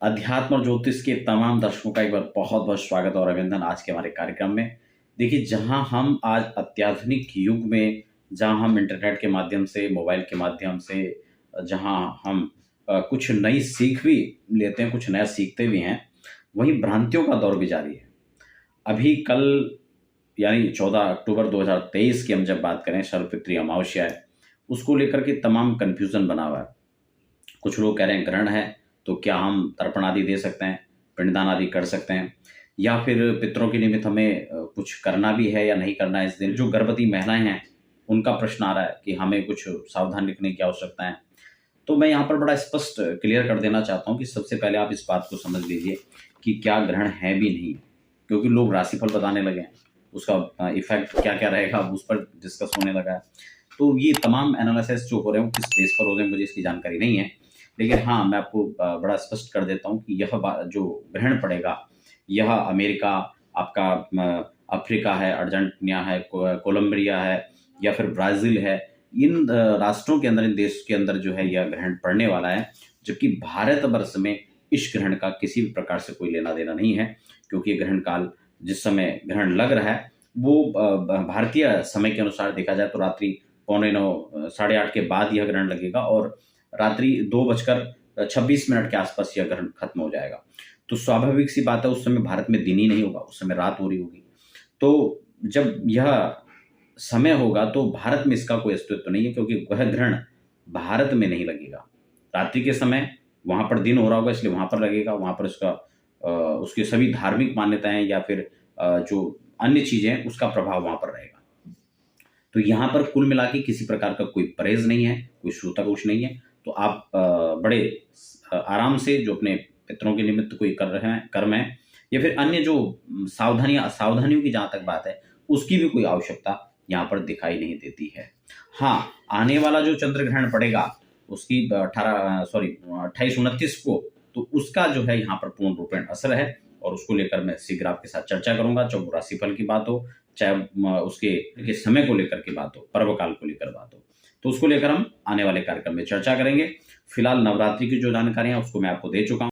अध्यात्म और ज्योतिष के तमाम दर्शकों का एक बार बहुत बहुत स्वागत और अभिनंदन आज के हमारे कार्यक्रम में। देखिए, जहां हम आज अत्याधुनिक युग में, जहां हम इंटरनेट के माध्यम से, मोबाइल के माध्यम से, जहां हम कुछ नई सीख भी लेते हैं, कुछ नया सीखते भी हैं, वहीं भ्रांतियों का दौर भी जारी है। अभी कल यानी 14 अक्टूबर 2023 की हम जब बात करें, सर्वपितृ अमावस्या है, उसको लेकर के तमाम कन्फ्यूजन बना हुआ है। कुछ लोग कह रहे हैं ग्रहण है, तो क्या हम तर्पण आदि दे सकते हैं, पिंडदान आदि कर सकते हैं, या फिर पितरों के निमित्त हमें कुछ करना भी है या नहीं करना है इस दिन। जो गर्भवती महिलाएं हैं, उनका प्रश्न आ रहा है कि हमें कुछ सावधान रखने की आवश्यकता है। तो मैं यहाँ पर बड़ा स्पष्ट क्लियर कर देना चाहता हूँ कि सबसे पहले आप इस बात को समझ लीजिए कि क्या ग्रहण है भी नहीं, क्योंकि लोग राशिफल बताने लगे हैं, उसका इफेक्ट क्या क्या रहेगा उस पर डिस्कस होने लगा है। तो ये तमाम एनालिसिस जो हो रहे हैं वो किस बेस पर हो रहे हैं मुझे इसकी जानकारी नहीं है, लेकिन हाँ, मैं आपको बड़ा स्पष्ट कर देता हूँ कि यह जो ग्रहण पड़ेगा, यह अमेरिका, आपका अफ्रीका है, अर्जेंटीना है, कोलंबिया है, या फिर ब्राज़ील है, इन राष्ट्रों के अंदर, इन देश के अंदर जो है यह ग्रहण पड़ने वाला है। जबकि भारतवर्ष में इस ग्रहण का किसी भी प्रकार से कोई लेना-देना नहीं है, क्योंकि ग्रहण काल, जिस समय ग्रहण लग रहा है, वो भारतीय समय के अनुसार देखा जाए तो रात्रि पौने 9 साढ़े 8 के बाद यह ग्रहण लगेगा और रात्रि 2:26 के आसपास यह ग्रहण खत्म हो जाएगा। तो स्वाभाविक सी बात है, उस समय भारत में दिन ही नहीं होगा, उस समय रात हो रही होगी। तो जब यह समय होगा तो भारत में इसका कोई अस्तित्व नहीं है, क्योंकि वह ग्रहण भारत में नहीं लगेगा। रात्रि के समय वहाँ पर दिन हो रहा होगा, इसलिए वहाँ पर लगेगा, वहाँ पर उसकी सभी धार्मिक मान्यताएँ या फिर जो अन्य चीज़ें हैं, उसका प्रभाव वहाँ पर रहेगा। तो यहाँ पर कुल मिला के किसी प्रकार का कोई परहेज़ नहीं है, कोई छूता-कुछ नहीं है। तो आप बड़े आराम से जो अपने पितरों के निमित्त कोई कर रहे हैं, कर्म है, या फिर अन्य जो सावधानियों की जहाँ तक बात है, उसकी भी कोई आवश्यकता यहाँ पर दिखाई नहीं देती है। हाँ, आने वाला जो चंद्र ग्रहण पड़ेगा, उसकी 28-29 को, तो उसका जो है यहाँ पर पूर्ण रूपेण असर है, और उसको लेकर मैं शीघ्र आपके साथ चर्चा करूँगा, चाहे वो राशिफल की बात हो, चाहे उसके समय को लेकर के बात हो, पर्व काल को लेकर बात हो। तो उसको लेकर हम आने वाले कार्यक्रम में चर्चा करेंगे। फिलहाल नवरात्रि की जो जानकारी है उसको मैं आपको दे चुका हूँ।